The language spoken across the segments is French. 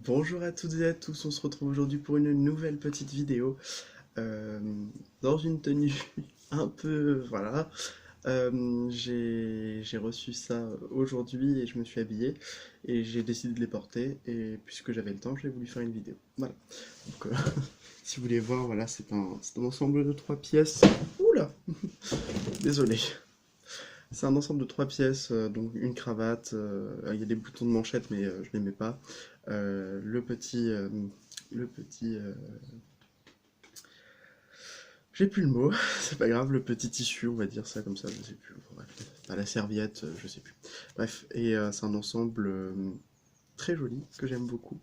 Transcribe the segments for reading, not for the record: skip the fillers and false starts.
Bonjour à toutes et à tous, on se retrouve aujourd'hui pour une nouvelle petite vidéo euh, dans une tenue un peu, voilà. J'ai reçu ça aujourd'hui et je me suis habillé et j'ai décidé de les porter et puisque j'avais le temps, j'ai voulu faire une vidéo. Voilà. Donc, si vous voulez voir, voilà, c'est un ensemble de trois pièces. Oula, désolé. C'est un ensemble de trois pièces, donc une cravate, il y a des boutons de manchette mais je les mets pas. Le petit, j'ai plus le mot, c'est pas grave, le petit tissu, on va dire ça comme ça, je sais plus. Bref, pas la serviette, je sais plus. Bref, et c'est un ensemble très joli que j'aime beaucoup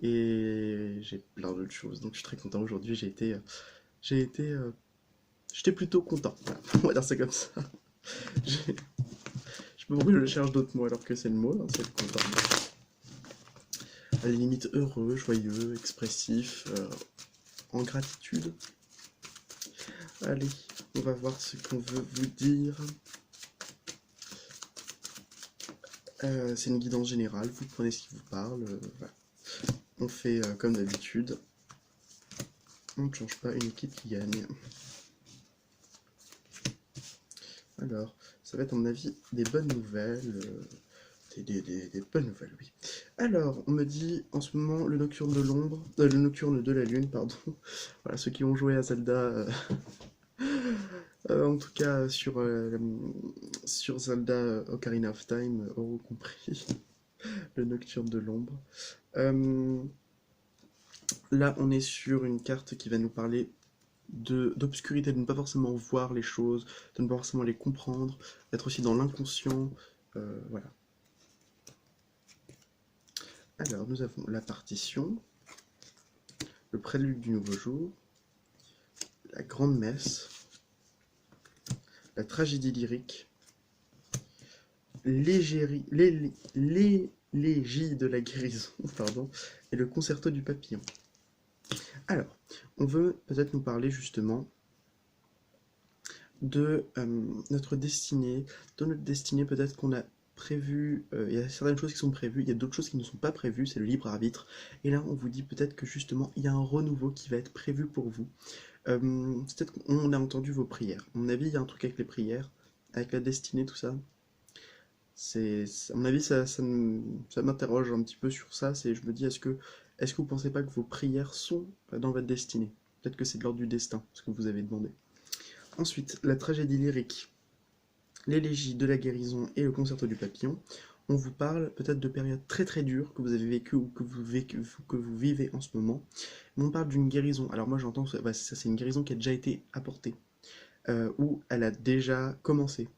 et j'ai plein d'autres choses, donc je suis très content aujourd'hui. J'ai été, j'étais plutôt content. Voilà, on va dire ça comme ça. J'ai- Je sais pas pourquoi je cherche d'autres mots alors que c'est le mot, hein, c'est content. À la limite heureux, joyeux, expressif, en gratitude. Allez, on va voir ce qu'on veut vous dire. C'est une guidance générale, vous prenez ce qui vous parle. Voilà. On fait comme d'habitude, on ne change pas une équipe qui gagne. Alors, ça va être à mon avis des bonnes nouvelles. Des bonnes nouvelles, oui. Alors, on me dit en ce moment le nocturne de l'ombre, le nocturne de la lune, pardon. Voilà, ceux qui ont joué à Zelda, en tout cas sur Zelda Ocarina of Time, auront compris le nocturne de l'ombre. Euh, Là, on est sur une carte qui va nous parler d'obscurité, de ne pas forcément voir les choses, de ne pas forcément les comprendre, d'être aussi dans l'inconscient. Voilà. Alors, nous avons la partition, le prélude du nouveau jour, la grande messe, la tragédie lyrique, l'élégie de la guérison, pardon, et le concerto du papillon. Alors, on veut peut-être nous parler justement de notre destinée, de notre destinée peut-être qu'on a prévu, il y a certaines choses qui sont prévues, il y a d'autres choses qui ne sont pas prévues, c'est le libre arbitre, et là on vous dit peut-être que justement il y a un renouveau qui va être prévu pour vous. Peut-être qu'on a entendu vos prières, à mon avis il y a un truc avec les prières, avec la destinée, tout ça, à mon avis ça m'interroge un petit peu sur ça, je me dis est-ce que vous pensez pas que vos prières sont dans votre destinée? Peut-être que c'est de l'ordre du destin, ce que vous avez demandé. Ensuite, la tragédie lyrique, l'élégie de la guérison et le concerto du papillon. On vous parle peut-être de périodes très très dures que vous avez vécues ou que vous vivez en ce moment. Mais on parle d'une guérison. Alors moi j'entends, ça c'est une guérison qui a déjà été apportée, ou elle a déjà commencé.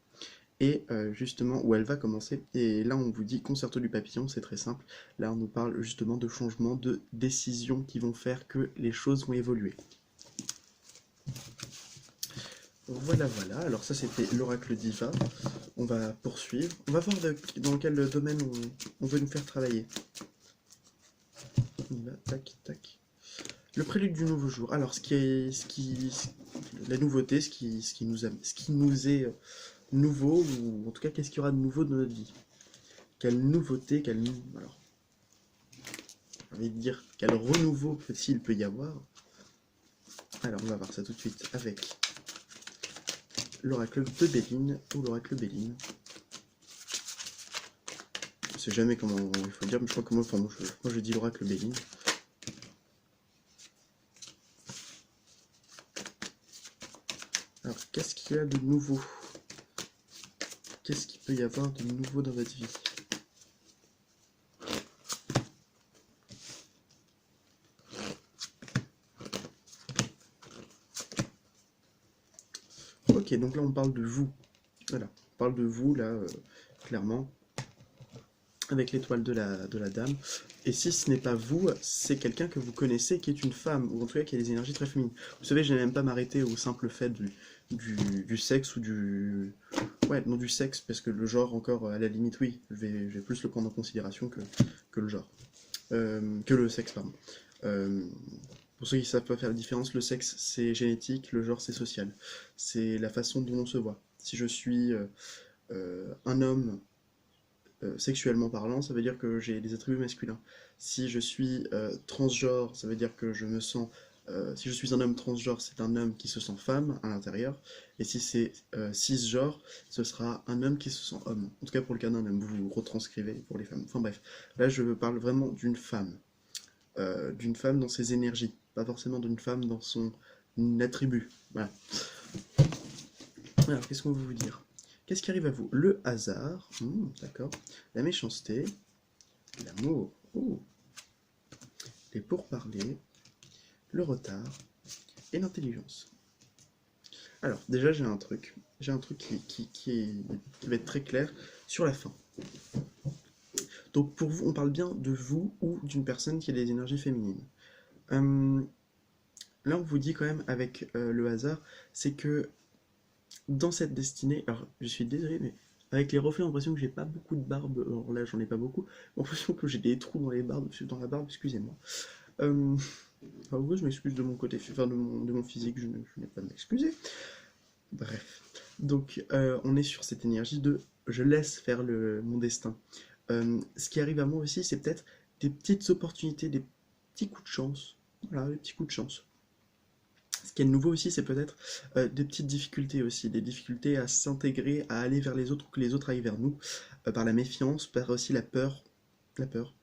Et justement, où elle va commencer. Et là on vous dit concerto du papillon, c'est très simple. Là on nous parle justement de changements, de décisions qui vont faire que les choses vont évoluer. Voilà, voilà. Alors ça, c'était l'oracle d'Iva. On va poursuivre. On va voir dans quel domaine on veut nous faire travailler. On y va, tac, tac. Le prélude du nouveau jour. Alors, la nouveauté, ce qui nous est nouveau, ou en tout cas, qu'est-ce qu'il y aura de nouveau dans notre vie? Quelle nouveauté, alors, j'ai envie de dire, quel renouveau s'il peut y avoir? Alors, on va voir ça tout de suite avec l'oracle de Béline ou l'oracle Béline. Je sais jamais comment il faut dire, mais je crois que moi je dis l'oracle Béline. Alors, qu'est-ce qu'il y a de nouveau? Qu'est-ce qu'il peut y avoir de nouveau dans votre vie? Ok, donc là on parle de vous. Voilà, on parle de vous là, clairement, avec l'étoile de la dame. Et si ce n'est pas vous, c'est quelqu'un que vous connaissez qui est une femme, ou en tout cas qui a des énergies très féminines. Vous savez, je n'ai même pas m'arrêter au simple fait du sexe ou du... Ouais, non du sexe, parce que le genre encore, à la limite, oui, je vais plus le prendre en considération que le genre. Que le sexe, pardon. Euh, pour ceux qui ne savent pas faire la différence, le sexe c'est génétique, le genre c'est social. C'est la façon dont on se voit. Si je suis un homme sexuellement parlant, ça veut dire que j'ai des attributs masculins. Si je suis transgenre, ça veut dire que je me sens... si je suis un homme transgenre, c'est un homme qui se sent femme à l'intérieur. Et si c'est cisgenre, ce sera un homme qui se sent homme. En tout cas pour le cas d'un homme, vous retranscrivez pour les femmes. Enfin bref, là je parle vraiment d'une femme dans ses énergies, pas forcément d'une femme dans son attribut. Voilà. Alors, qu'est-ce qu'on veut vous dire? Qu'est-ce qui arrive à vous? Le hasard, d'accord. La méchanceté, l'amour, les pourparlers, le retard et l'intelligence. Alors, déjà, j'ai un truc. J'ai un truc qui va être très clair sur la fin. Donc, pour vous, on parle bien de vous ou d'une personne qui a des énergies féminines. Là, on vous dit quand même avec le hasard, c'est que dans cette destinée, alors je suis désolé, mais avec les reflets, j'ai l'impression que j'ai pas beaucoup de barbe. Alors là, j'en ai pas beaucoup. J'ai l'impression que j'ai des trous dans dans la barbe, excusez-moi. Enfin, oui, je m'excuse de mon côté, enfin de mon physique, je n'ai pas à m'excuser. Bref. Donc, on est sur cette énergie de je laisse faire mon destin. Ce qui arrive à moi aussi, c'est peut-être des petites opportunités, des petits coups de chance. Voilà, des petits coups de chance. Ce qui est nouveau aussi, c'est peut-être des petites difficultés aussi, des difficultés à s'intégrer, à aller vers les autres, ou que les autres aillent vers nous, par la méfiance, par aussi la peur, la peur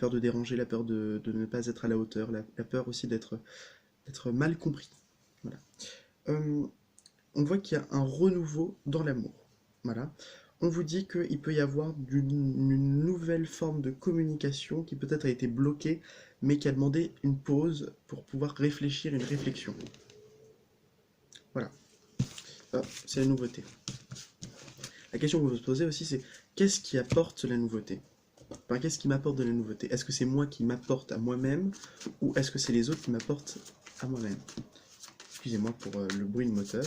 de déranger, la peur de ne pas être à la hauteur, la peur aussi d'être mal compris. Voilà. Euh, on voit qu'il y a un renouveau dans l'amour. Voilà. On vous dit qu'il peut y avoir une nouvelle forme de communication qui peut-être a été bloquée, mais qui a demandé une pause pour pouvoir réfléchir, une réflexion. Voilà. Ah, c'est la nouveauté. La question que vous vous posez aussi, c'est qu'est-ce qui apporte la nouveauté? Enfin, qu'est-ce qui m'apporte de la nouveauté? Est-ce que c'est moi qui m'apporte à moi-même ou est-ce que c'est les autres qui m'apportent à moi-même? Excusez-moi pour le bruit de moteur.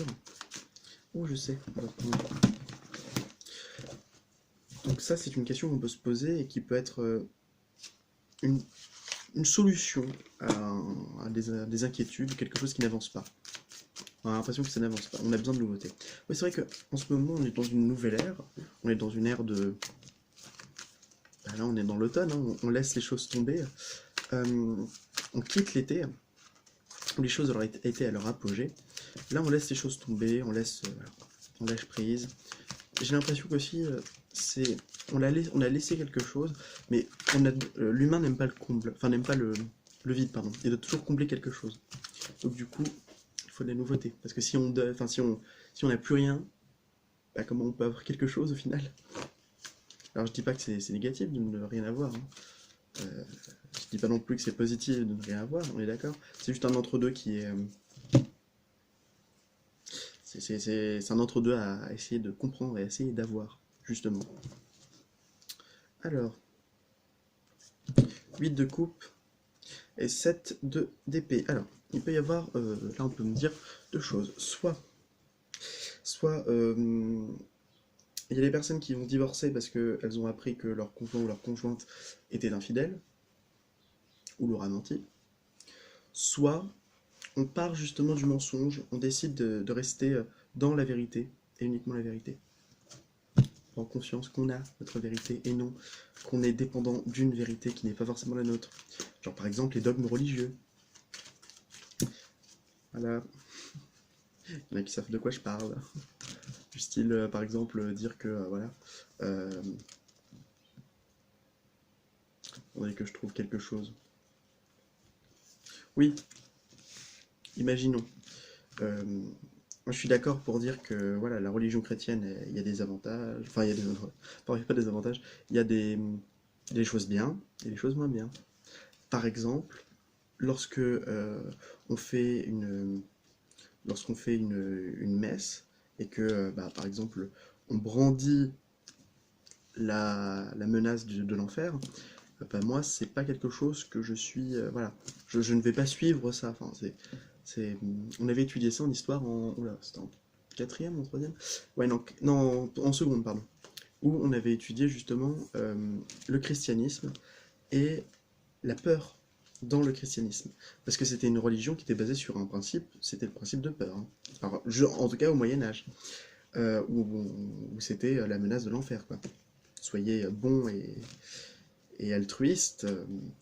Oh, je sais. Donc ça, c'est une question qu'on peut se poser et qui peut être une, une solution à des inquiétudes, quelque chose qui n'avance pas. On a l'impression que ça n'avance pas, on a besoin de nouveautés. Oui, c'est vrai qu'en ce moment, on est dans une nouvelle ère, on est dans une ère de... Ben là, on est dans l'automne, hein, on laisse les choses tomber, on quitte l'été, où les choses auraient été à leur apogée. Là, on laisse les choses tomber, on lâche prise. J'ai l'impression qu'aussi, on a laissé quelque chose, mais l'humain n'aime pas le comble, enfin n'aime pas le vide, pardon. Il doit toujours combler quelque chose. Donc du coup, il faut de la nouveauté. Parce que si on n'a plus rien, bah, comment on peut avoir quelque chose au final? Alors je dis pas que c'est négatif de ne rien avoir. Hein. Je dis pas non plus que c'est positif de ne rien avoir, on est d'accord. C'est juste un entre-deux qui est... c'est un entre-deux à essayer de comprendre et à essayer d'avoir, justement. Alors, 8 de coupe et 7 d'épée. Alors, il peut y avoir, là on peut me dire deux choses. Soit il y a des personnes qui vont divorcer parce qu'elles ont appris que leur conjoint ou leur conjointe était infidèle, ou leur a menti. Soit on part justement du mensonge, on décide de rester dans la vérité, et uniquement la vérité. En conscience qu'on a notre vérité, et non qu'on est dépendant d'une vérité qui n'est pas forcément la nôtre. Genre par exemple les dogmes religieux. Voilà. Il y en a qui savent de quoi je parle. Du style, par exemple, dire que, voilà, on dirait que je trouve quelque chose. Oui, imaginons. Moi, je suis d'accord pour dire que, voilà, la religion chrétienne, il y a des avantages, enfin, il y a des, enfin, il y a pas des avantages, il y a des choses bien et des choses moins bien. Par exemple, lorsque on fait lorsqu'on fait une messe et que, bah, par exemple, on brandit la menace de l'enfer, bah, moi, c'est pas quelque chose que je suis. Voilà, je ne vais pas suivre ça. Enfin, on avait étudié ça en histoire oula, c'était en quatrième, en troisième? Ouais, non, non, en seconde, pardon. Où on avait étudié justement le christianisme et la peur dans le christianisme. Parce que c'était une religion qui était basée sur un principe, c'était le principe de peur. Hein. Alors, en tout cas au Moyen-Âge, où c'était la menace de l'enfer, quoi. soyez bon et altruiste,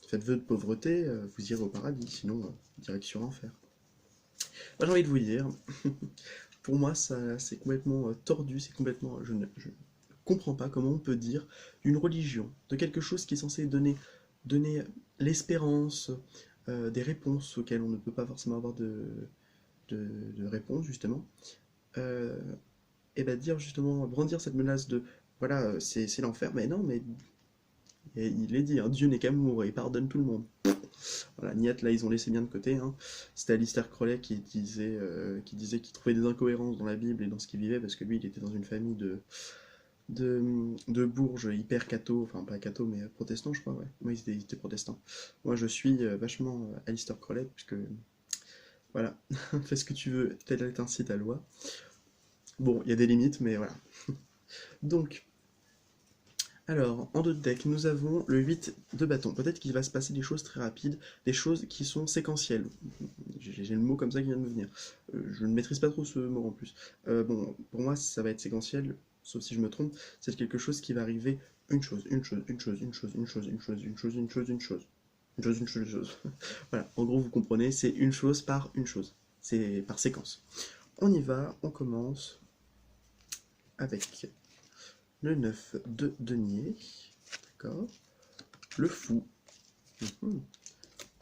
faites vœu de pauvreté, vous irez au paradis, sinon, direction enfer. Moi, j'ai envie de vous dire, pour moi, ça, c'est complètement tordu, c'est complètement... je ne comprends pas comment on peut dire d'une religion, de quelque chose qui est censé donner l'espérance, des réponses auxquelles on ne peut pas forcément avoir de réponse, justement, euh, et bah dire justement, brandir cette menace de, voilà, c'est l'enfer, mais non, mais il est dit, hein, Dieu n'est qu'amour et il pardonne tout le monde. Voilà, Niet, là, ils ont laissé bien de côté, hein. C'était Alistair Crowley qui disait qu'il trouvait des incohérences dans la Bible et dans ce qu'il vivait, parce que lui, il était dans une famille de bourges hyper catho, enfin pas catho, mais protestants, je crois, ouais. Moi, ils étaient protestants. Moi, je suis vachement Alistair Crowley, puisque, voilà, fais ce que tu veux, telle est ainsi ta loi. Bon, il y a des limites, mais voilà. Donc, alors, en deux deck, nous avons le 8 de bâton. Peut-être qu'il va se passer des choses très rapides, des choses qui sont séquentielles. J'ai le mot comme ça qui vient de me venir. Je ne maîtrise pas trop ce mot en plus. Bon, pour moi, ça va être séquentiel, sauf si je me trompe. C'est quelque chose qui va arriver une chose, une chose, une chose, une chose, une chose, une chose, une chose, une chose, une chose. Une chose, une chose, une chose. Voilà, en gros, vous comprenez, c'est une chose par une chose. C'est par séquence. On y va, on commence avec le 9 de denier, d'accord, le fou,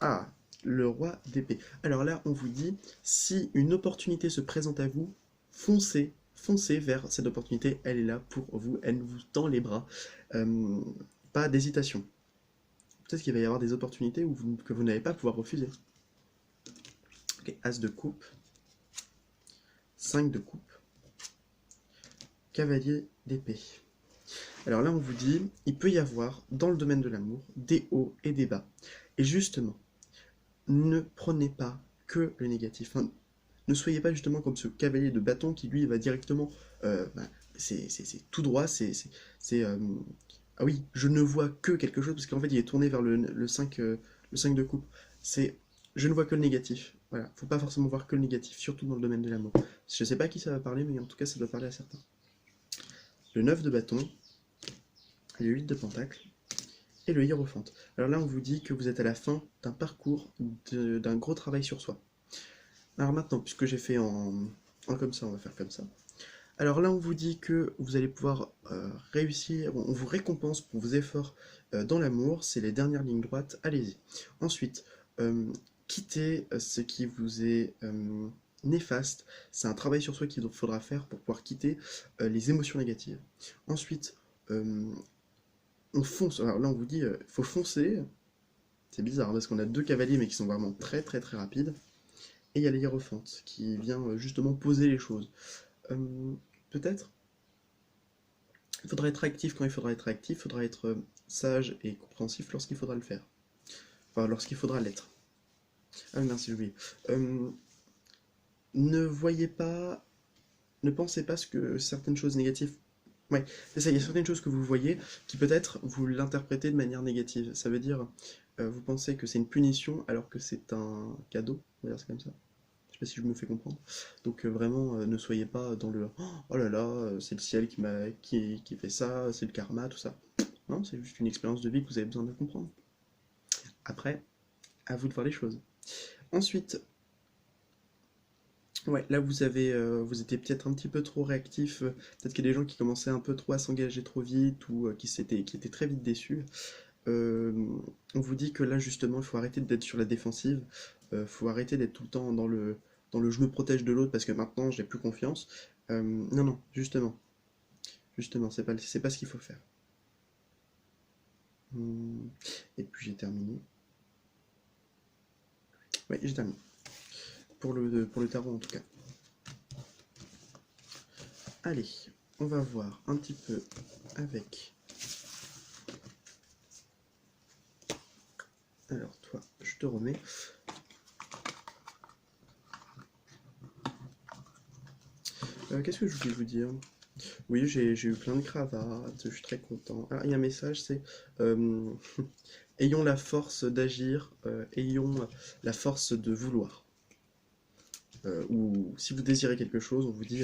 ah, le roi d'épée. Alors là, on vous dit, si une opportunité se présente à vous, foncez vers cette opportunité, elle est là pour vous, elle vous tend les bras, Euh, pas d'hésitation. Peut-être qu'il va y avoir des opportunités que vous n'allez pas pouvoir refuser. Ok, As de coupe, 5 de coupe, cavalier d'épée. Alors là, on vous dit, il peut y avoir, dans le domaine de l'amour, des hauts et des bas. Et justement, ne prenez pas que le négatif. Enfin, ne soyez pas justement comme ce cavalier de bâton qui, lui, va directement... c'est tout droit, ah oui, je ne vois que quelque chose, parce qu'en fait, il est tourné vers le 5, le 5 de coupe. C'est... Je ne vois que le négatif. Voilà, faut pas forcément voir que le négatif, surtout dans le domaine de l'amour. Je sais pas à qui ça va parler, mais en tout cas, ça doit parler à certains. Le 9 de bâton, le 8 de pentacle, et le hiérophante. Alors là, on vous dit que vous êtes à la fin d'un parcours, d'un gros travail sur soi. Alors maintenant, puisque j'ai fait en comme ça, on va faire comme ça. Alors là, on vous dit que vous allez pouvoir réussir, on vous récompense pour vos efforts dans l'amour, c'est les dernières lignes droites, allez-y. Ensuite, quittez ce qui vous est néfaste, c'est un travail sur soi qu'il faudra faire pour pouvoir quitter les émotions négatives. Ensuite, on fonce, alors là on vous dit, faut foncer, c'est bizarre hein, parce qu'on a deux cavaliers mais qui sont vraiment très très très rapides, et il y a les hiérophantes qui vient justement poser les choses. Peut-être il faudra être actif quand il faudra être actif, il faudra être sage et compréhensif lorsqu'il faudra le faire. Enfin, lorsqu'il faudra l'être. Ah merci, j'ai oublié. Ne voyez pas, ne pensez pas ce que certaines choses négatives. Ouais, c'est ça, il y a certaines choses que vous voyez qui peut-être vous l'interprétez de manière négative. Ça veut dire, vous pensez que c'est une punition alors que c'est un cadeau, on va dire c'est comme ça. Je sais pas si je me fais comprendre. Donc vraiment, ne soyez pas dans le oh là là, c'est le ciel qui fait ça, c'est le karma, tout ça. Non, c'est juste une expérience de vie que vous avez besoin de comprendre. Après, à vous de voir les choses. Ensuite, ouais, là vous étiez peut-être un petit peu trop réactif. Peut-être qu'il y a des gens qui commençaient un peu trop à s'engager trop vite ou qui étaient très vite déçus. Euh, on vous dit que là justement, il faut arrêter d'être sur la défensive. Faut arrêter d'être tout le temps dans le je me protège de l'autre parce que maintenant j'ai plus confiance. Non, non, justement, c'est pas ce qu'il faut faire. Et puis j'ai terminé. Oui, j'ai terminé. Pour le tarot en tout cas. Allez, on va voir un petit peu avec. Alors toi, je te remets. Qu'est-ce que je voulais vous dire? Oui, j'ai eu plein de cravates, je suis très content. Ah, il y a un message, c'est ayons la force d'agir, ayons la force de vouloir. Ou si vous désirez quelque chose, on vous dit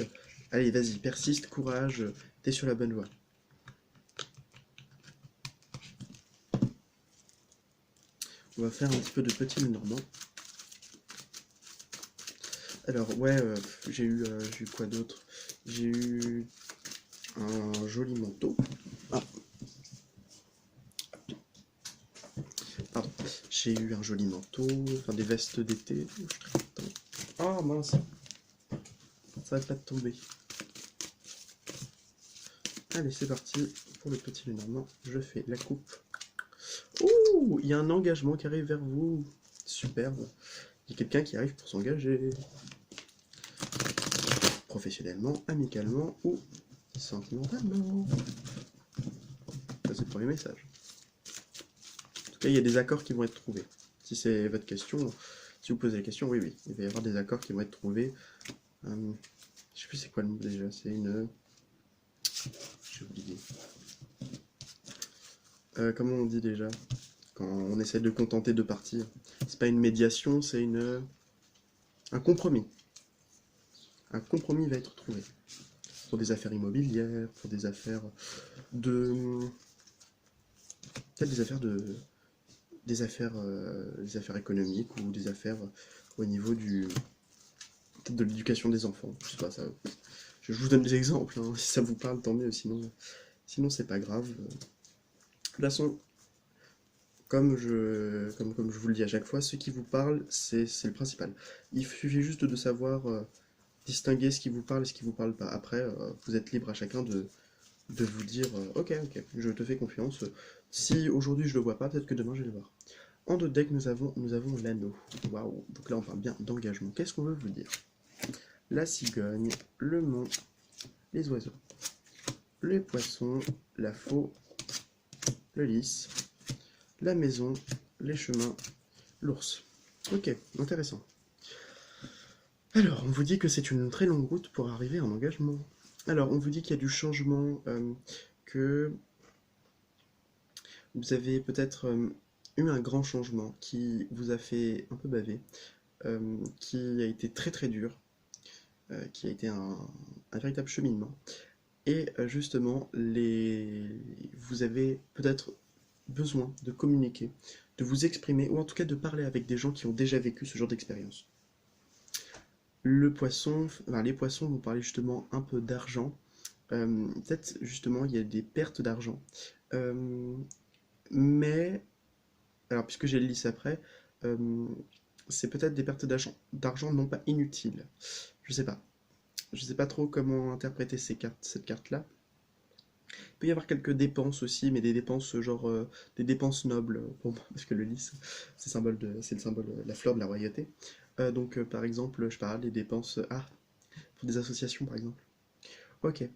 allez, vas-y, persiste, courage, t'es sur la bonne voie. On va faire un petit peu de petit Lenormand. Alors, ouais, j'ai eu quoi d'autre? J'ai eu un joli manteau. Ah, pardon. J'ai eu un joli manteau, enfin des vestes d'été. Je suis très content. Ah mince, ça va pas tomber. Allez, c'est parti pour le petit Lenormand. Je fais la coupe. Ouh, il y a un engagement qui arrive vers vous. Superbe. Il y a quelqu'un qui arrive pour s'engager. Professionnellement, amicalement ou sentimentalement. Ça, c'est le premier message. En tout cas, il y a des accords qui vont être trouvés. Si c'est votre question, si vous posez la question, oui, oui, il va y avoir des accords qui vont être trouvés. Je sais plus c'est quoi le mot déjà, c'est une... J'ai oublié. Comment on dit déjà? Quand on essaie de contenter deux parties. C'est pas une médiation, c'est un compromis. Un compromis va être trouvé. Pour des affaires immobilières, pour des affaires de... Peut-être des affaires économiques ou des affaires au niveau de l'éducation des enfants. Je sais pas, ça, je vous donne des exemples, hein. Si ça vous parle, tant mieux, sinon c'est pas grave. De toute façon, comme je vous le dis à chaque fois, ce qui vous parle, c'est le principal. Il suffit juste de savoir distinguer ce qui vous parle et ce qui vous parle pas. Après, vous êtes libre à chacun de vous dire ok, ok, je te fais confiance. Si aujourd'hui je le vois pas, peut-être que demain je vais le voir. En deux decks, nous avons l'anneau. Waouh, donc là on parle bien d'engagement. Qu'est-ce qu'on veut vous dire? La cigogne, le mont, les oiseaux, les poissons, la faux, le lys, la maison, les chemins, l'ours. Ok, intéressant. Alors, on vous dit que c'est une très longue route pour arriver à un engagement. Alors, on vous dit qu'il y a du changement, que vous avez peut-être eu un grand changement qui vous a fait un peu baver, qui a été très très dur, qui a été un véritable cheminement. Et justement, vous avez peut-être besoin de communiquer, de vous exprimer, ou en tout cas de parler avec des gens qui ont déjà vécu ce genre d'expérience. Les poissons vous parlez justement un peu d'argent. Peut-être justement il y a des pertes d'argent. Euh, mais, alors puisque j'ai le lys après, euh, c'est peut-être des pertes d'argent non pas inutiles. Je sais pas. Je sais pas trop comment interpréter cette carte-là. Il peut y avoir quelques dépenses aussi, mais des dépenses genre des dépenses nobles pour moi, parce que le lys, c'est le symbole, la fleur de la royauté. Donc par exemple, je parle des dépenses pour des associations par exemple. Ok,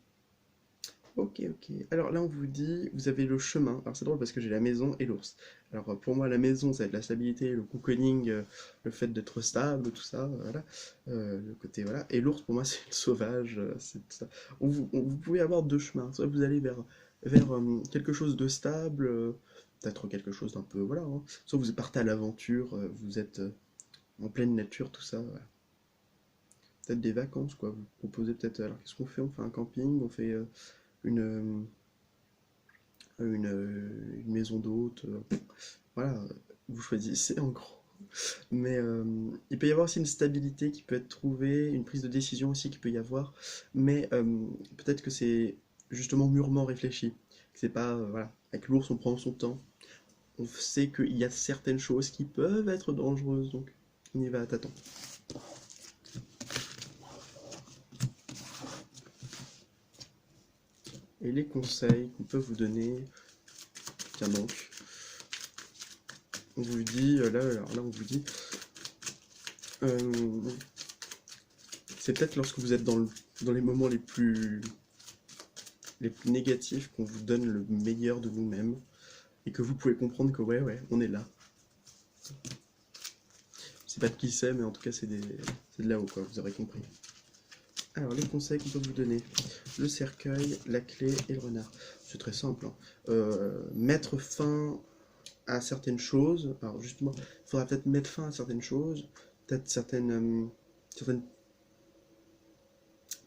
ok, ok. Alors là on vous dit, vous avez le chemin. Alors c'est drôle parce que j'ai la maison et l'ours. Alors pour moi la maison ça va être la stabilité, le cocooning, le fait d'être stable, tout ça, voilà. Le côté voilà. Et l'ours pour moi c'est le sauvage, c'est tout ça. Vous pouvez avoir deux chemins. Soit vous allez vers quelque chose de stable, peut-être quelque chose d'un peu voilà, hein. Soit vous partez à l'aventure, vous êtes en pleine nature, tout ça, voilà. Peut-être des vacances quoi. Vous proposez peut-être. Alors qu'est-ce qu'on fait? On fait un camping, on fait une, une maison d'hôte. Voilà, vous choisissez en gros. Mais il peut y avoir aussi une stabilité qui peut être trouvée, une prise de décision aussi qui peut y avoir. Mais peut-être que c'est justement mûrement réfléchi. Que c'est pas, voilà, avec l'ours on prend son temps. On sait qu'il y a certaines choses qui peuvent être dangereuses, donc on y va à tâtons. Et les conseils qu'on peut vous donner, tiens donc, on vous dit, alors là on vous dit, euh, c'est peut-être lorsque vous êtes dans les moments les plus négatifs qu'on vous donne le meilleur de nous-mêmes et que vous pouvez comprendre que ouais, ouais, on est là. C'est pas de qui c'est, mais en tout cas c'est de là-haut, quoi, vous aurez compris. Alors, les conseils qu'on peut vous donner. Le cercueil, la clé et le renard. C'est très simple, hein. Mettre fin à certaines choses. Alors justement, il faudra peut-être mettre fin à certaines choses. Peut-être certaines...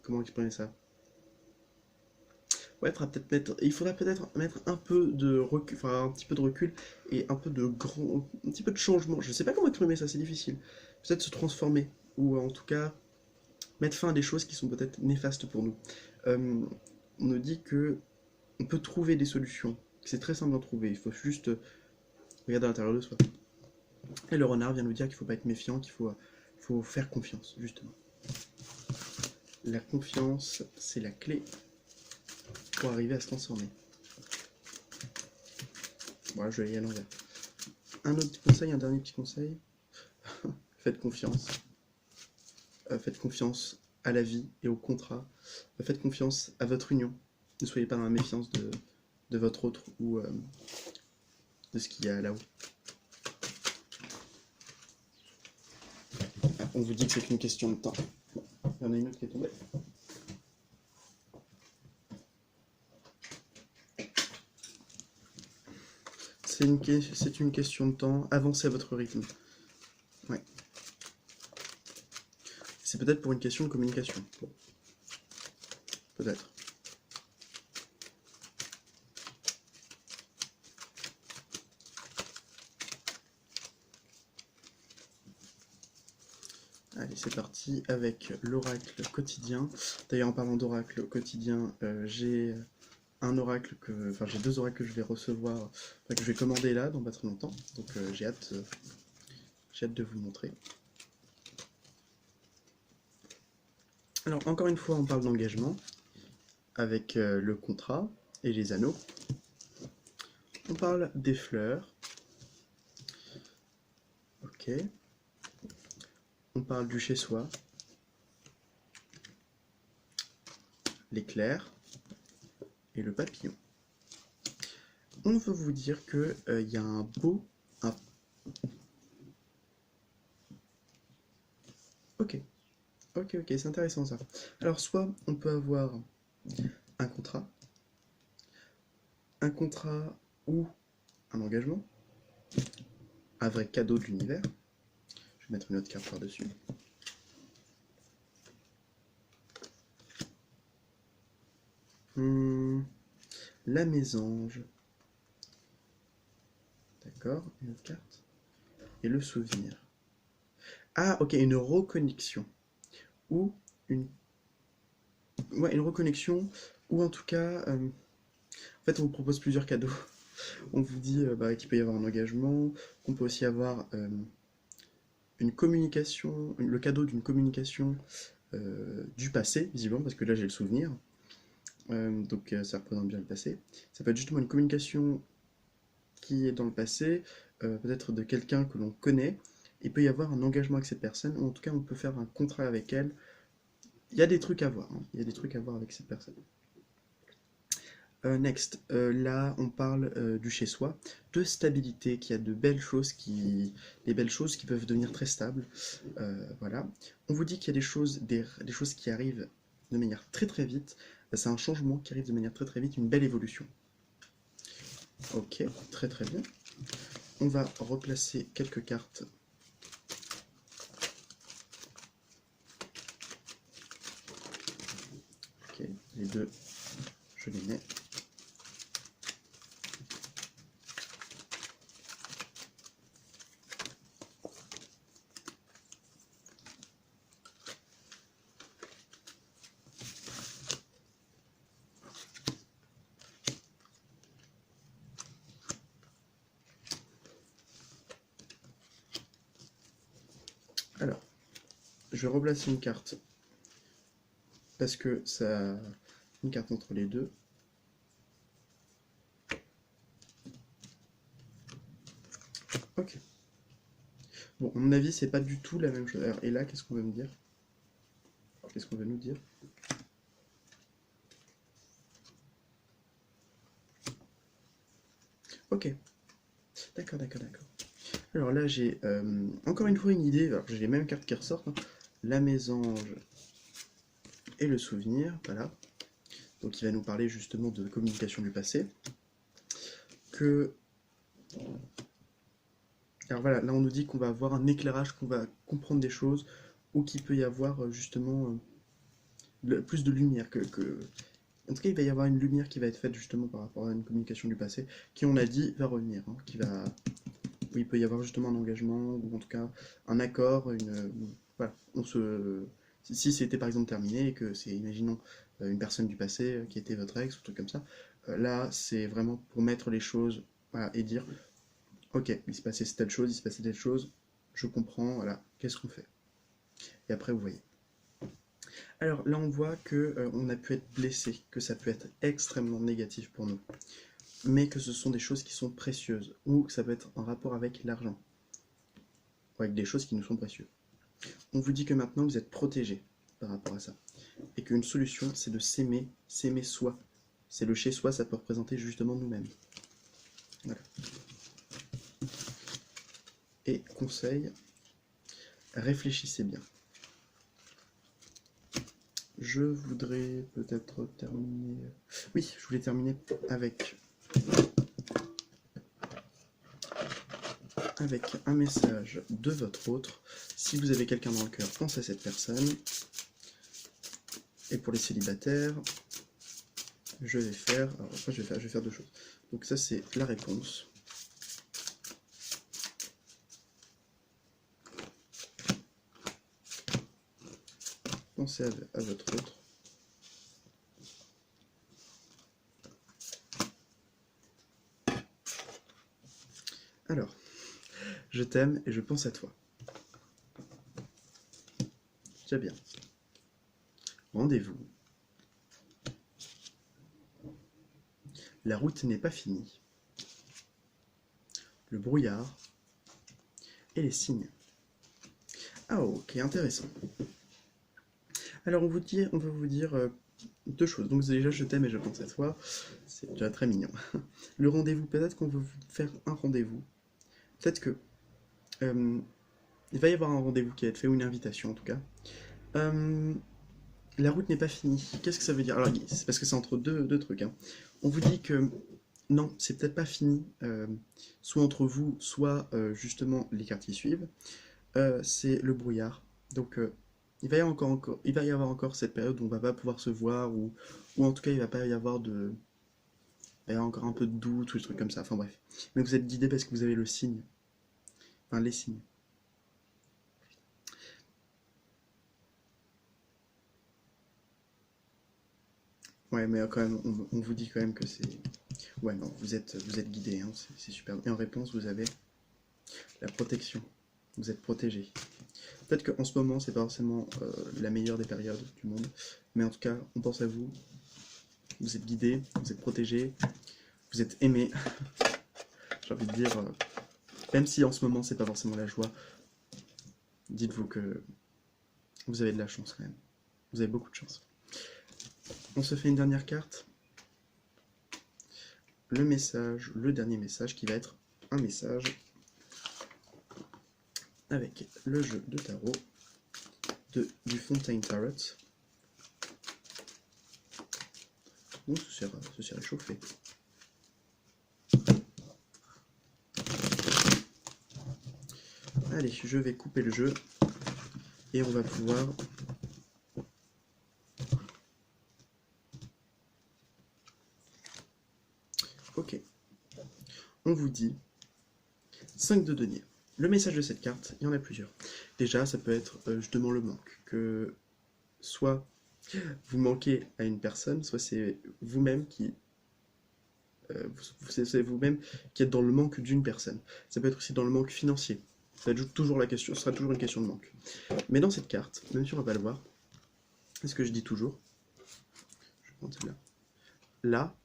Comment exprimer ça? Ouais, il faudra peut-être mettre un peu de recul, enfin un petit peu de recul et un petit peu de changement. Je sais pas comment exprimer ça, c'est difficile. Peut-être se transformer ou en tout cas mettre fin à des choses qui sont peut-être néfastes pour nous. Euh, on nous dit que on peut trouver des solutions. C'est très simple d'en trouver. Il faut juste regarder à l'intérieur de soi. Et le renard vient nous dire qu'il faut pas être méfiant, faut faire confiance, justement. La confiance, c'est la clé pour arriver à se transformer. Voilà, je vais aller à l'envers. Un autre petit conseil, un dernier petit conseil. Faites confiance. Faites confiance à la vie et au contrat. Faites confiance à votre union. Ne soyez pas dans la méfiance de votre autre ou de ce qu'il y a là-haut. On vous dit que c'est une question de temps. Il y en a une autre qui est tombée. C'est une question de temps. Avancez à votre rythme. Ouais. C'est peut-être pour une question de communication. Bon. Peut-être. Allez, c'est parti avec l'oracle quotidien. D'ailleurs, en parlant d'oracle quotidien, j'ai j'ai deux oracles que je vais recevoir, que je vais commander là dans pas très longtemps. Donc j'ai hâte de vous le montrer. Alors encore une fois, on parle d'engagement avec le contrat et les anneaux. On parle des fleurs. Ok. On parle du chez soi. L'éclair et le papillon. On veut vous dire que y a un beau... Ok, c'est intéressant ça. Alors soit on peut avoir un contrat ou un engagement, un vrai cadeau de l'univers. Je vais mettre une autre carte par-dessus. La mésange. D'accord, une autre carte. Et le souvenir. Ah, ok, une reconnexion. Ou une... Ouais, une reconnexion, ou en tout cas... En fait, on vous propose plusieurs cadeaux. On vous dit qu'il peut y avoir un engagement, qu'on peut aussi avoir une communication, le cadeau d'une communication du passé, visiblement, parce que là j'ai le souvenir. Donc ça représente bien le passé. Ça peut être justement une communication qui est dans le passé, peut-être de quelqu'un que l'on connaît. Il peut y avoir un engagement avec cette personne, ou en tout cas on peut faire un contrat avec elle. Il y a des trucs à voir, hein. Il y a des trucs à voir avec cette personne. Next, là on parle du chez soi, de stabilité, qu'il y a des belles choses qui peuvent devenir très stables. Voilà. On vous dit qu'il y a des choses qui arrivent de manière très très vite. C'est un changement qui arrive de manière très très vite, une belle évolution. Ok, très très bien. On va replacer quelques cartes. Ok, les deux, je les mets. Alors, je vais replacer une carte parce que ça... Une carte entre les deux. Ok. Bon, à mon avis, c'est pas du tout la même chose. Alors, et là, qu'est-ce qu'on veut me dire? Qu'est-ce qu'on veut nous dire? Ok. D'accord. Alors là, j'ai encore une fois une idée. Alors, j'ai les mêmes cartes qui ressortent, hein. La mésange et le souvenir. Voilà. Donc, il va nous parler justement de communication du passé. Alors voilà, là on nous dit qu'on va avoir un éclairage, qu'on va comprendre des choses, ou qu'il peut y avoir justement plus de lumière, En tout cas, il va y avoir une lumière qui va être faite justement par rapport à une communication du passé, qui on a dit va revenir, hein, où il peut y avoir justement un engagement, ou en tout cas un accord, voilà, si c'était par exemple terminé et que c'est, imaginons, une personne du passé qui était votre ex ou un truc comme ça, là c'est vraiment pour mettre les choses, voilà, et dire, ok, il se passait telle chose, il se passait telle chose, je comprends, voilà, qu'est-ce qu'on fait? Et après vous voyez. Alors là on voit que on a pu être blessé, que ça peut être extrêmement négatif pour nous, mais que ce sont des choses qui sont précieuses, ou ça peut être en rapport avec l'argent, ou avec des choses qui nous sont précieuses. On vous dit que maintenant vous êtes protégé par rapport à ça. Et qu'une solution, c'est de s'aimer soi. C'est le chez soi, ça peut représenter justement nous-mêmes. Voilà. Et conseil, réfléchissez bien. Je voudrais peut-être terminer... Oui, je voulais terminer avec un message de votre autre. Si vous avez quelqu'un dans le cœur, pensez à cette personne. Et pour les célibataires, je vais faire... Alors, je vais faire deux choses. Donc ça, c'est la réponse. Pensez à votre autre. Alors, je t'aime et je pense à toi. Très bien. Rendez-vous. La route n'est pas finie. Le brouillard et les signes. Ah ok, intéressant. Alors on va vous dire deux choses. Donc déjà je t'aime et je pense à toi. C'est déjà très mignon. Le rendez-vous, peut-être qu'on veut faire un rendez-vous. Peut-être que il va y avoir un rendez-vous qui va être fait, ou une invitation en tout cas. La route n'est pas finie. Qu'est-ce que ça veut dire? Alors c'est parce que c'est entre deux trucs, hein. On vous dit que non, c'est peut-être pas fini, soit entre vous, soit justement les quartiers suivent. C'est le brouillard. Donc il va y avoir encore cette période où on va pas pouvoir se voir, ou en tout cas il va pas y avoir il va y avoir encore un peu de doute ou des trucs comme ça. Enfin bref. Mais vous êtes guidé parce que vous avez le signe. Enfin les signes. Ouais, mais quand même, on vous dit quand même que c'est. Ouais, non, vous êtes guidé, hein, c'est super. Et en réponse, vous avez la protection. Vous êtes protégé. Peut-être qu'en ce moment, c'est pas forcément la meilleure des périodes du monde, mais en tout cas, on pense à vous. Vous êtes guidé, vous êtes protégé, vous êtes aimé. J'ai envie de dire, même si en ce moment, c'est pas forcément la joie, dites-vous que vous avez de la chance quand même. Vous avez beaucoup de chance. On se fait une dernière carte. Le dernier message qui va être un message avec le jeu de tarot du Fontaine Tarot. Bon, ce s'est réchauffé. Allez, je vais couper le jeu et on va pouvoir... Ok. On vous dit 5 de denier. Le message de cette carte, il y en a plusieurs. Déjà, ça peut être justement le manque. Que soit vous manquez à une personne, soit c'est vous-même c'est vous-même qui êtes dans le manque d'une personne. Ça peut être aussi dans le manque financier. Ça va être toujours la question, ce sera toujours une question de manque. Mais dans cette carte, même si on va pas le voir, c'est ce que je dis toujours. Je vais prendre celle-là. Là,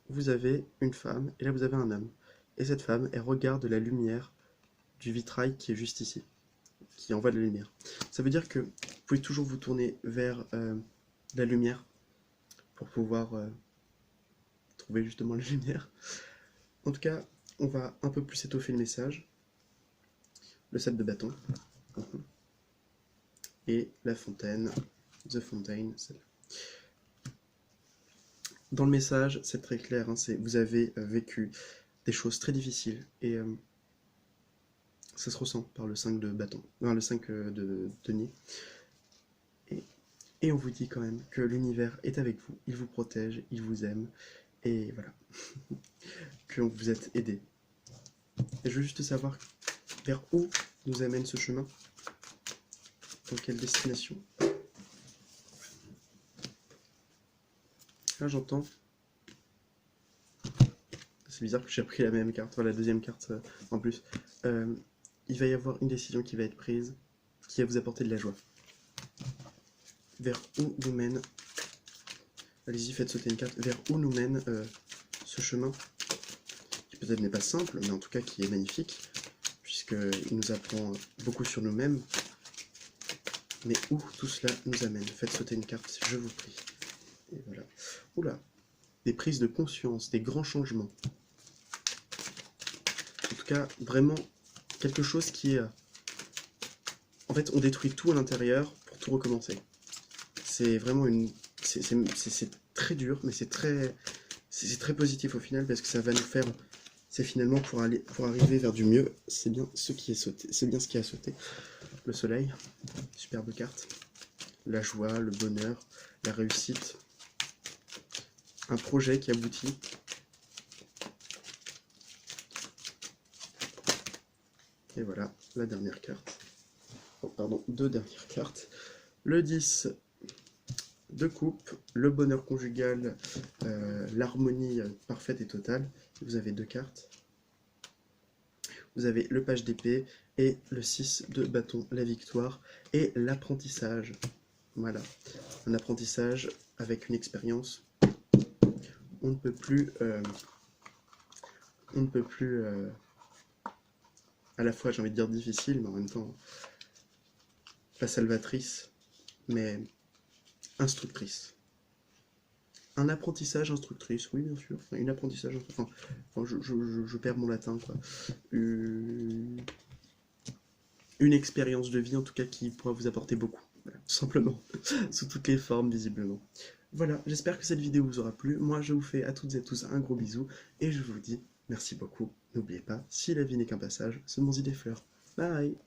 vous avez une femme et là vous avez un homme. Et cette femme, elle regarde la lumière du vitrail qui est juste ici, qui envoie de la lumière. Ça veut dire que vous pouvez toujours vous tourner vers la lumière pour pouvoir trouver justement la lumière. En tout cas, on va un peu plus étoffer le message. Le 7 de bâton. Et la fontaine, The Fountain, celle-là. Dans le message, c'est très clair, hein, vous avez vécu des choses très difficiles et ça se ressent par le 5 de bâton, non, le 5 de denier. Et Et on vous dit quand même que l'univers est avec vous, il vous protège, il vous aime, et voilà, que vous êtes aidé. Et je veux juste savoir vers où nous amène ce chemin, dans quelle destination. Là j'entends. C'est bizarre que j'ai pris la même carte, enfin la deuxième carte en plus. Il va y avoir une décision qui va être prise, qui va vous apporter de la joie. Vers où nous mène, allez-y faites sauter une carte, vers où nous mène ce chemin, qui peut-être n'est pas simple, mais en tout cas qui est magnifique, puisqu'il nous apprend beaucoup sur nous-mêmes. Mais où tout cela nous amène? Faites sauter une carte, je vous prie. Et voilà. Oula, des prises de conscience, des grands changements. En tout cas, vraiment quelque chose qui est... En fait, on détruit tout à l'intérieur pour tout recommencer. C'est vraiment une... C'est très dur, mais c'est très positif au final, parce que ça va nous faire... C'est finalement pour arriver vers du mieux, c'est bien ce qui est sauté. C'est bien ce qui a sauté. Le soleil, superbe carte. La joie, le bonheur, la réussite. Un projet qui aboutit. Et voilà, la dernière carte. Oh, pardon, deux dernières cartes. Le 10 de coupe, le bonheur conjugal, l'harmonie parfaite et totale. Vous avez deux cartes. Vous avez le page d'épée et le 6 de bâton, la victoire et l'apprentissage. Voilà, un apprentissage avec une expérience. On ne peut plus, à la fois j'ai envie de dire difficile, mais en même temps pas salvatrice, mais instructrice. Un apprentissage instructrice, oui bien sûr, enfin, une apprentissage, enfin je perds mon latin quoi. Une expérience de vie en tout cas qui pourra vous apporter beaucoup, voilà, tout simplement, sous toutes les formes visiblement. Voilà, j'espère que cette vidéo vous aura plu. Moi, je vous fais à toutes et tous un gros bisou et je vous dis merci beaucoup. N'oubliez pas, si la vie n'est qu'un passage, semons-y des fleurs. Bye!